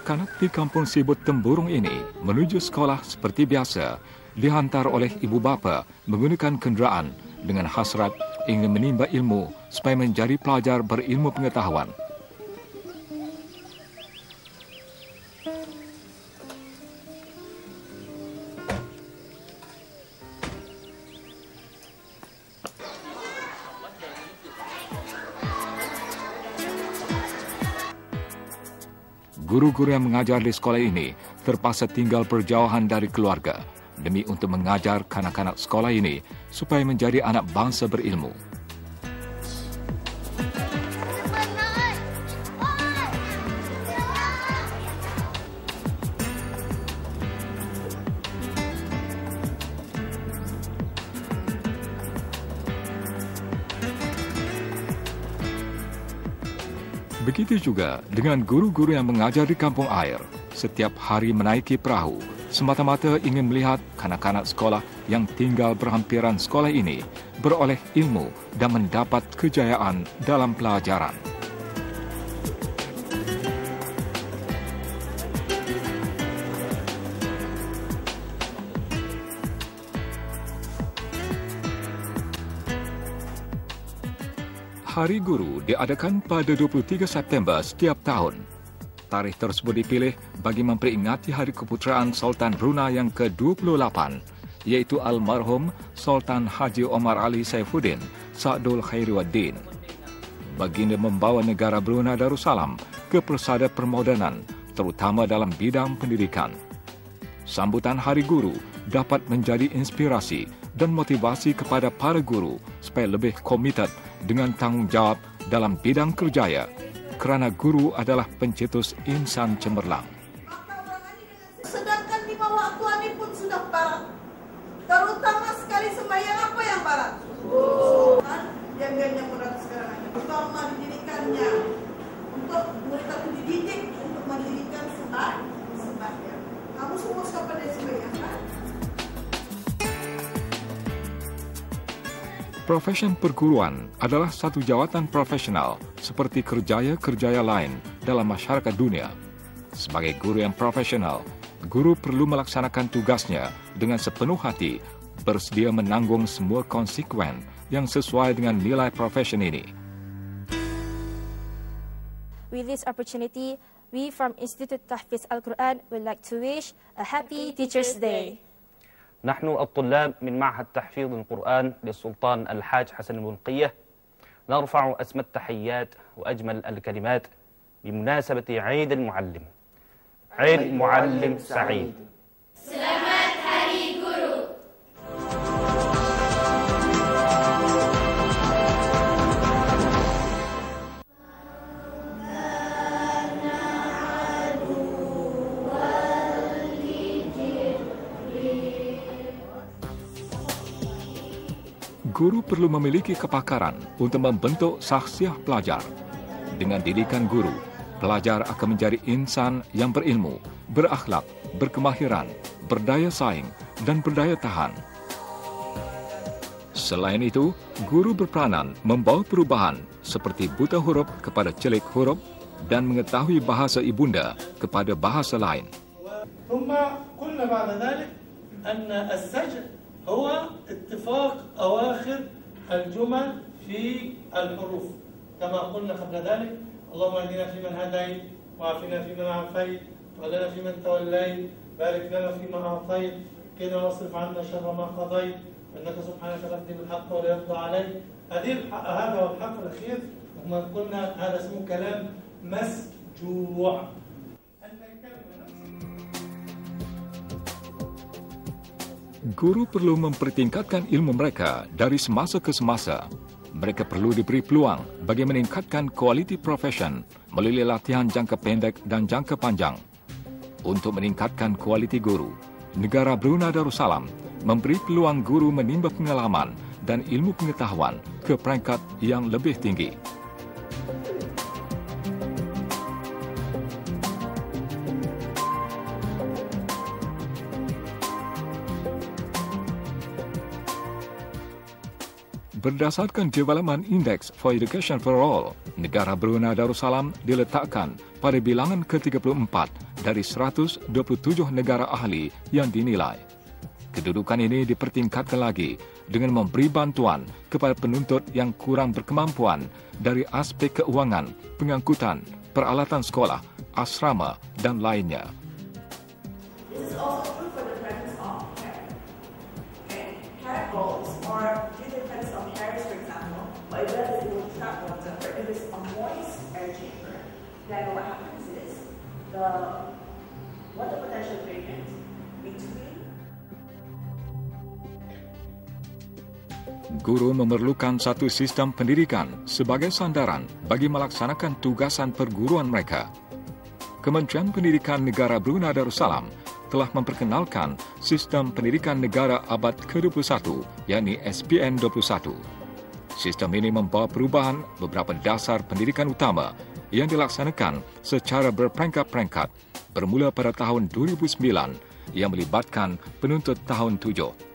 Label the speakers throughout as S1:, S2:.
S1: Kanak-kanak di kampung Sibut Temburung ini menuju sekolah seperti biasa, dihantar oleh ibu bapa menggunakan kenderaan dengan hasrat ingin menimba ilmu supaya menjadi pelajar berilmu pengetahuan. Guru-guru yang mengajar di sekolah ini terpaksa tinggal berjauhan dari keluarga demi untuk mengajar kanak-kanak sekolah ini supaya menjadi anak bangsa berilmu. Begitu juga dengan guru-guru yang mengajar di kampung air. Setiap hari menaiki perahu, semata-mata ingin melihat kanak-kanak sekolah yang tinggal berhampiran sekolah ini beroleh ilmu dan mendapat kejayaan dalam pelajaran. Hari Guru diadakan pada 23 September setiap tahun. Tarikh tersebut dipilih bagi memperingati Hari Keputeraan Sultan Brunei yang ke-28, iaitu almarhum Sultan Haji Omar Ali Saifuddin Sa'dul Khairuddin. Baginda membawa negara Brunei Darussalam ke persada permodenan, terutama dalam bidang pendidikan. Sambutan Hari Guru dapat menjadi inspirasi dan motivasi kepada para guru supaya lebih komited dengan tanggungjawab dalam bidang kerjaya, kerana guru adalah pencetus insan cemerlang.
S2: Sedangkan di bawah Tuhan ini pun sudah barat. Terutama sekali sembahyang apa yang barat? Yang ganya berat sekarang. Pertama dididikannya untuk mereka dididik untuk mendirikan sembahyang. Kamu semua siapa dari sembahyang kan?
S1: Profesi perguruan adalah satu jawatan profesional seperti kerjaya-kerjaya lain dalam masyarakat dunia. Sebagai guru yang profesional, guru perlu melaksanakan tugasnya dengan sepenuh hati, bersedia menanggung semua konsekuen yang sesuai dengan nilai profesi ini.
S3: With this opportunity, we from Institute Tahfiz Al-Quran would like to wish a happy Teachers' Day.
S4: نحن الطلاب من معهد تحفيظ القرآن للسلطان الحاج حسن البلقية نرفع أسمى التحيات وأجمل الكلمات بمناسبة عيد المعلم. عيد معلم سعيد.
S5: Selamat Hari Guru.
S1: Guru perlu memiliki kepakaran untuk membentuk sahsiah pelajar. Dengan didikan guru, pelajar akan menjadi insan yang berilmu, berakhlak, berkemahiran, berdaya saing, dan berdaya tahan. Selain itu, guru berperanan membawa perubahan seperti buta huruf kepada celik huruf dan mengetahui bahasa ibunda kepada bahasa lain.
S6: هو اتفاق أواخر الجمل في الحروف كما قلنا قبل ذلك اللهم اهدنا فيمن هديت وعافنا فيمن عافيت وتولنا فيمن توليت بارك لنا فيما أعطيت قنا واصرف عنا شر ما قضيت إنك سبحانك تقضي بالحق ولا يقضى عليك. هذا هو الحق الأخير وما قلنا هذا اسمه كلام مسجوع.
S1: Guru perlu mempertingkatkan ilmu mereka dari semasa ke semasa. Mereka perlu diberi peluang bagi meningkatkan kualiti profesion melalui latihan jangka pendek dan jangka panjang. Untuk meningkatkan kualiti guru, negara Brunei Darussalam memberi peluang guru menimba pengalaman dan ilmu pengetahuan ke peringkat yang lebih tinggi. Berdasarkan Development Index for Education for All, negara Brunei Darussalam diletakkan pada bilangan ke-34 dari 127 negara ahli yang dinilai. Kedudukan ini dipertingkatkan lagi dengan memberi bantuan kepada penuntut yang kurang berkemampuan dari aspek keuangan, pengangkutan, peralatan sekolah, asrama dan lainnya.
S2: This is also true for the presence of care. Care goals or due to the presence of carriers, for example, or if it will trap water, or if it's a moist air chamber, then what happens is the water potential gradient between
S1: Guru memerlukan satu sistem pendidikan sebagai sandaran bagi melaksanakan tugasan perguruan mereka. Kementerian Pendidikan Negara Brunei Darussalam telah memperkenalkan Sistem Pendidikan Negara Abad ke-21, yakni SPN 21. Sistem ini membawa perubahan beberapa dasar pendidikan utama yang dilaksanakan secara berperingkat-peringkat bermula pada tahun 2009 yang melibatkan penuntut tahun 7.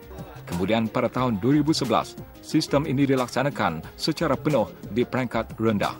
S1: Kemudian pada tahun 2011, sistem ini dilaksanakan secara penuh di peringkat rendah.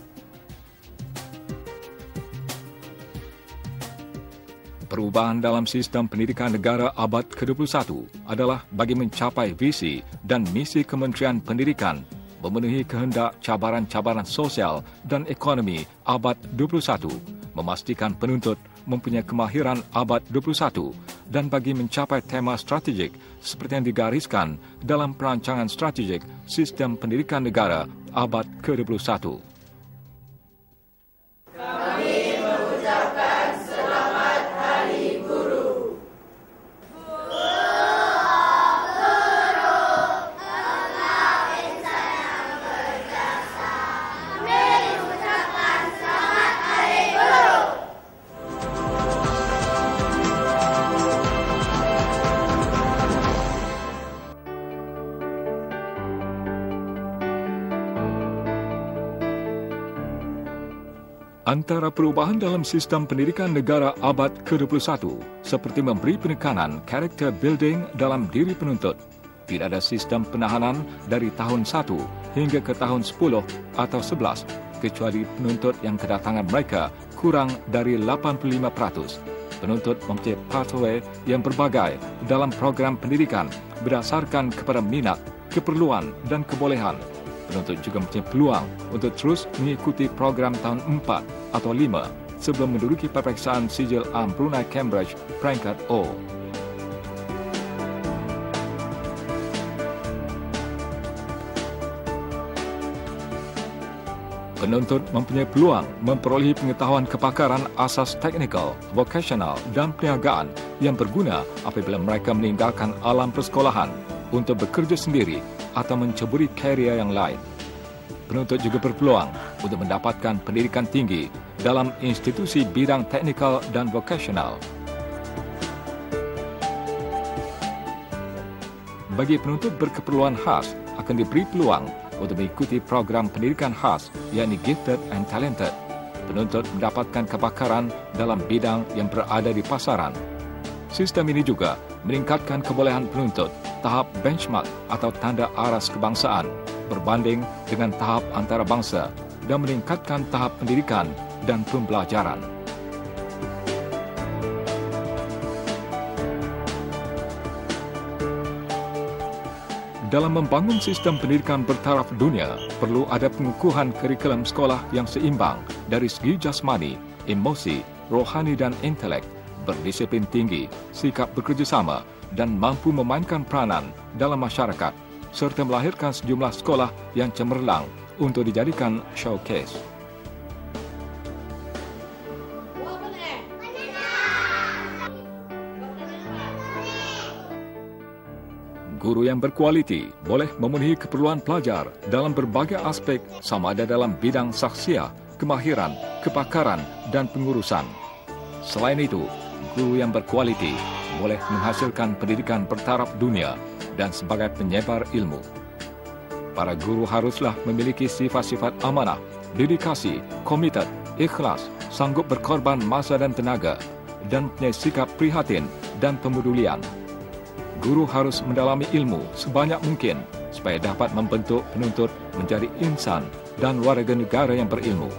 S1: Perubahan dalam sistem pendidikan negara abad ke-21 adalah bagi mencapai visi dan misi Kementerian Pendidikan memenuhi kehendak cabaran-cabaran sosial dan ekonomi abad 21, memastikan penuntut mempunyai kemahiran abad 21 dan bagi mencapai tema strategik seperti yang digariskan dalam perancangan strategik Sistem Pendidikan Negara abad ke-21.
S5: Kami mengucapkan selamat Hari Guru.
S1: Antara perubahan dalam sistem pendidikan negara abad ke-21 seperti memberi penekanan karakter building dalam diri penuntut. Tidak ada sistem penahanan dari tahun 1 hingga ke tahun 10 atau 11 kecuali penuntut yang kedatangan mereka kurang dari 85%. Penuntut mempunyai pathway yang berbagai dalam program pendidikan berdasarkan kepada minat, keperluan dan kebolehan. Penuntut juga mempunyai peluang untuk terus mengikuti program tahun 4 atau 5 sebelum menduduki peperiksaan sijil Am Brunei Cambridge peringkat O. Penuntut mempunyai peluang memperolehi pengetahuan kepakaran asas teknikal, vokasional dan perniagaan yang berguna apabila mereka meninggalkan alam persekolahan untuk bekerja sendiri atau menceburi karier yang lain. Penuntut juga berpeluang untuk mendapatkan pendidikan tinggi dalam institusi bidang teknikal dan vokasional. Bagi penuntut berkeperluan khas akan diberi peluang untuk mengikuti program pendidikan khas yakni Gifted and Talented. Penuntut mendapatkan kepakaran dalam bidang yang berada di pasaran. Sistem ini juga meningkatkan kebolehan penuntut tahap benchmark atau tanda aras kebangsaan berbanding dengan tahap antarabangsa dan meningkatkan tahap pendidikan dan pembelajaran. Dalam membangun sistem pendidikan bertaraf dunia, perlu ada pengukuhan kurikulum sekolah yang seimbang dari segi jasmani, emosi, rohani dan intelek, berdisiplin tinggi, sikap bekerjasama dan mampu memainkan peranan dalam masyarakat, serta melahirkan sejumlah sekolah yang cemerlang untuk dijadikan showcase. Guru yang berkualiti boleh memenuhi keperluan pelajar dalam berbagai aspek sama ada dalam bidang saksiah, kemahiran, kepakaran dan pengurusan. Selain itu, guru yang berkualiti boleh menghasilkan pendidikan bertaraf dunia dan sebagai penyebar ilmu. Para guru haruslah memiliki sifat-sifat amanah, dedikasi, komited, ikhlas, sanggup berkorban masa dan tenaga, dan mempunyai sikap prihatin dan pemedulian. Guru harus mendalami ilmu sebanyak mungkin supaya dapat membentuk penuntut menjadi insan dan warga negara yang berilmu.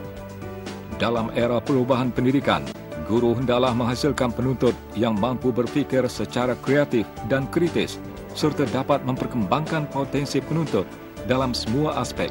S1: Dalam era perubahan pendidikan, Guru hendaklah menghasilkan penuntut yang mampu berfikir secara kreatif dan kritis serta dapat memperkembangkan potensi penuntut dalam semua aspek.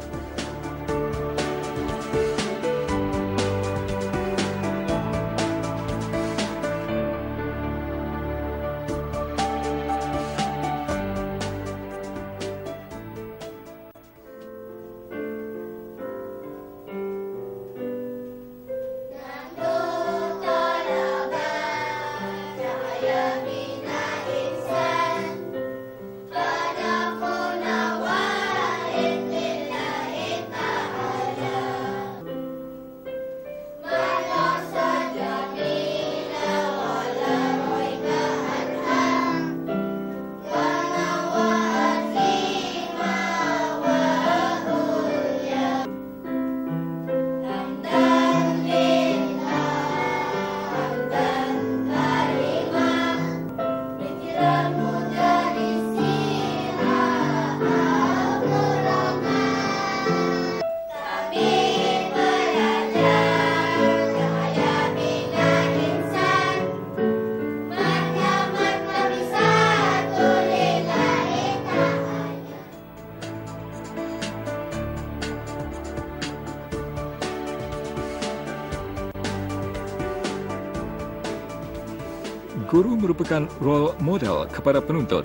S1: Guru merupakan role model kepada penuntut.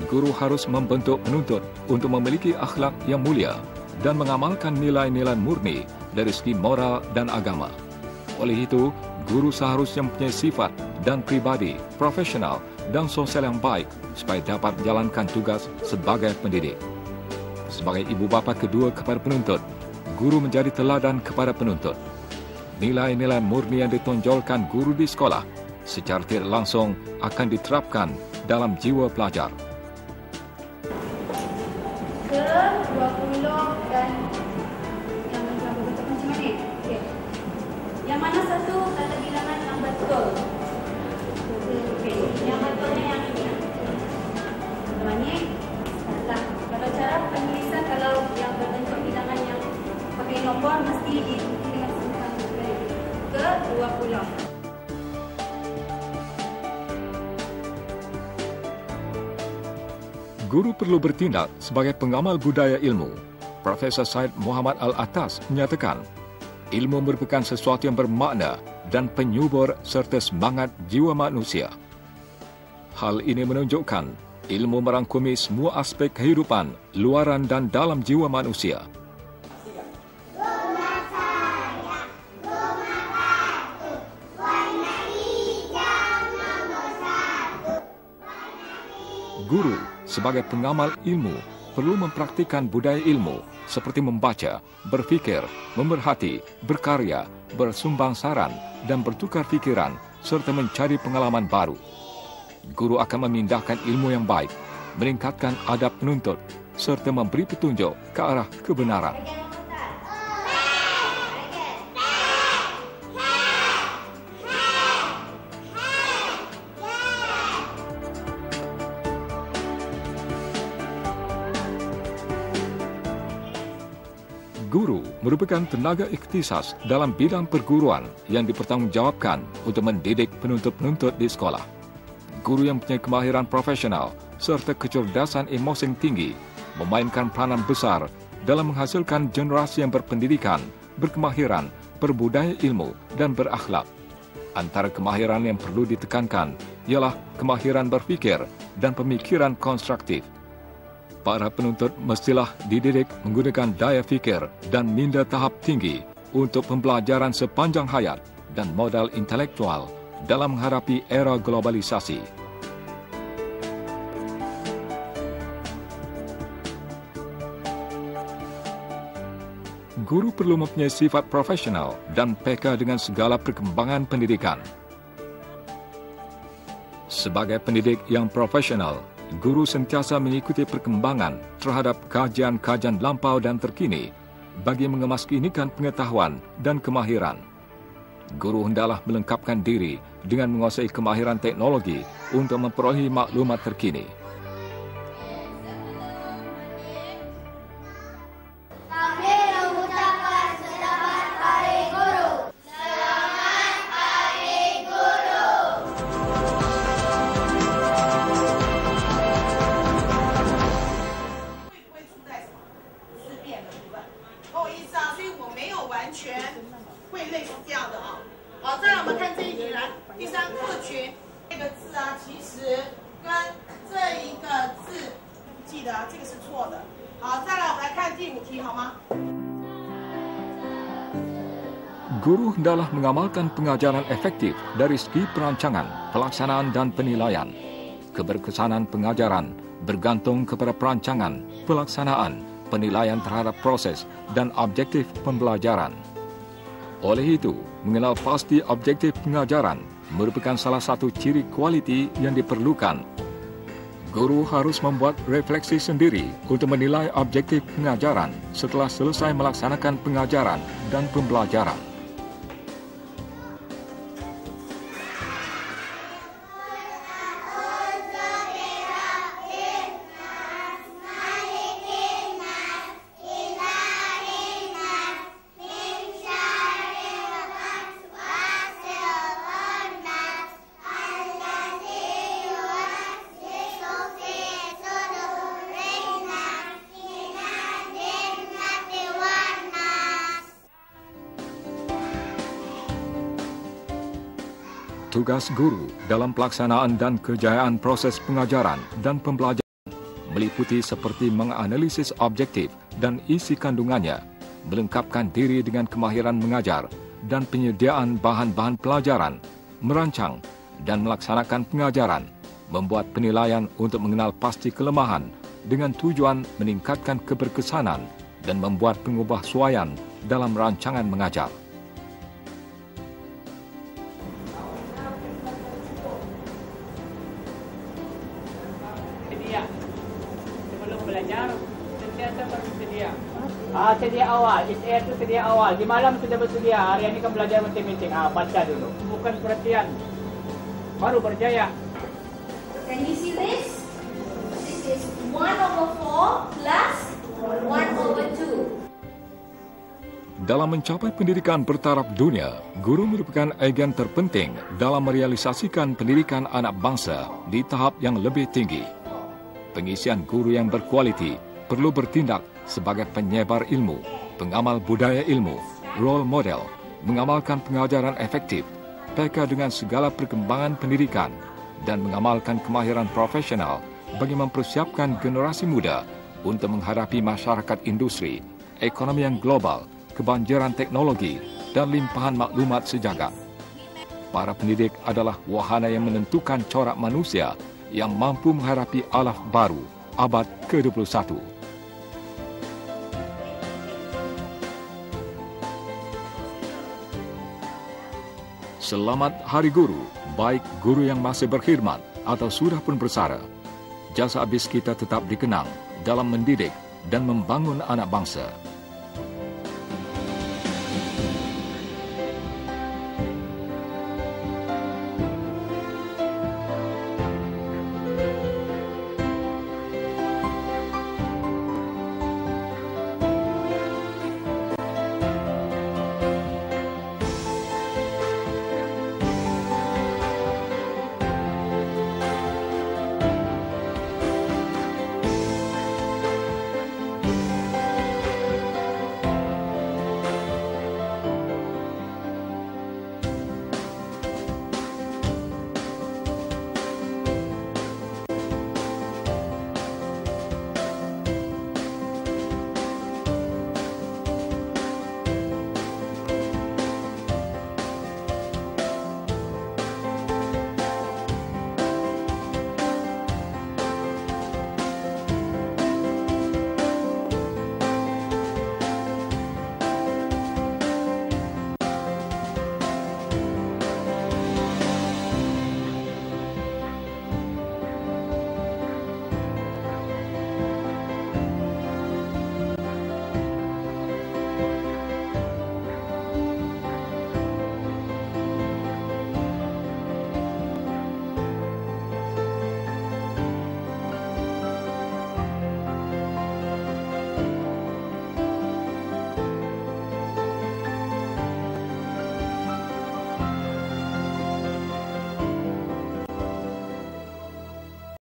S1: Guru harus membentuk penuntut untuk memiliki akhlak yang mulia dan mengamalkan nilai-nilai murni dari segi moral dan agama. Oleh itu, guru seharusnya mempunyai sifat dan pribadi, profesional dan sosial yang baik supaya dapat menjalankan tugas sebagai pendidik. Sebagai ibu bapa kedua kepada penuntut, guru menjadi teladan kepada penuntut. Nilai-nilai murni yang ditonjolkan guru di sekolah secara tidak langsung akan diterapkan dalam jiwa pelajar.
S7: Ke-20 dan yang berbentuk macam mana? Okey. Yang mana satu kata bilangan yang betul? Okey. Yang betulnya yang ini. Namanya salah. Kalau cara penulisan kalau yang berbentuk bilangan yang pakai nombor mesti diikuti dengan sebutan ke-20.
S1: Guru perlu bertindak sebagai pengamal budaya ilmu. Profesor Syed Muhammad Al-Atas menyatakan, ilmu merupakan sesuatu yang bermakna dan penyubur serta semangat jiwa manusia. Hal ini menunjukkan ilmu merangkumi semua aspek kehidupan, luaran dan dalam jiwa manusia. Guru sebagai pengamal ilmu perlu mempraktikkan budaya ilmu seperti membaca, berfikir, memerhati, berkarya, bersumbang saran dan bertukar fikiran serta mencari pengalaman baru. Guru akan memindahkan ilmu yang baik, meningkatkan adab penuntut serta memberi petunjuk ke arah kebenaran. Guru merupakan tenaga ikhtisas dalam bidang perguruan yang dipertanggungjawabkan untuk mendidik penuntut-penuntut di sekolah. Guru yang mempunyai kemahiran profesional serta kecerdasan emosi yang tinggi memainkan peranan besar dalam menghasilkan generasi yang berpendidikan, berkemahiran, berbudaya ilmu dan berakhlak. Antara kemahiran yang perlu ditekankan ialah kemahiran berfikir dan pemikiran konstruktif. Para penuntut mestilah dididik menggunakan daya fikir dan minda tahap tinggi untuk pembelajaran sepanjang hayat dan modal intelektual dalam menghadapi era globalisasi. Guru perlu mempunyai sifat profesional dan peka dengan segala perkembangan pendidikan. Sebagai pendidik yang profesional, guru sentiasa mengikuti perkembangan terhadap kajian-kajian lampau dan terkini bagi mengemaskuinikan pengetahuan dan kemahiran. Guru hendaklah melengkapkan diri dengan menguasai kemahiran teknologi untuk memperolehi maklumat terkini.
S5: Kami mengucapkan selamat Hari Guru. Selamat Hari
S2: 类似这样的啊。好，再来我们看这一题来，第三客群这个字啊，其实跟这一个字，记得这个是错的。好，再来我们来看第5题好吗？
S1: Guru hendaklah mengamalkan pengajaran efektif dari segi perancangan, pelaksanaan dan penilaian. Keberkesanan pengajaran bergantung kepada perancangan, pelaksanaan, penilaian terhadap proses dan objektif pembelajaran. Oleh itu, mengenal pasti objektif pengajaran merupakan salah satu ciri kualiti yang diperlukan. Guru harus membuat refleksi sendiri untuk menilai objektif pengajaran setelah selesai melaksanakan pengajaran dan pembelajaran. Tugas guru dalam pelaksanaan dan kejayaan proses pengajaran dan pembelajaran meliputi seperti menganalisis objektif dan isi kandungannya, melengkapkan diri dengan kemahiran mengajar dan penyediaan bahan-bahan pelajaran, merancang dan melaksanakan pengajaran, membuat penilaian untuk mengenal pasti kelemahan dengan tujuan meningkatkan keberkesanan dan membuat pengubahsuaian dalam rancangan mengajar.
S8: Sebelum belajar, sentiasa bersedia. Sedia awal, SR itu sedia awal. Di malam sudah bersedia, hari ini kan belajar matematik. Baca dulu. Bukan perhatian. Baru berjaya.
S7: Can you see this? This is 1/4 plus 1/2.
S1: Dalam mencapai pendidikan bertaraf dunia, guru merupakan agen terpenting dalam merealisasikan pendidikan anak bangsa di tahap yang lebih tinggi. Pengisian guru yang berkualiti perlu bertindak sebagai penyebar ilmu, pengamal budaya ilmu, role model, mengamalkan pengajaran efektif, peka dengan segala perkembangan pendidikan, dan mengamalkan kemahiran profesional bagi mempersiapkan generasi muda untuk menghadapi masyarakat industri, ekonomi yang global, kebanjiran teknologi, dan limpahan maklumat sejagat. Para pendidik adalah wahana yang menentukan corak manusia yang mampu menghadapi alaf baru abad ke-21. Selamat Hari Guru, baik guru yang masih berkhidmat atau sudah pun bersara. Jasa abis kita tetap dikenang dalam mendidik dan membangun anak bangsa.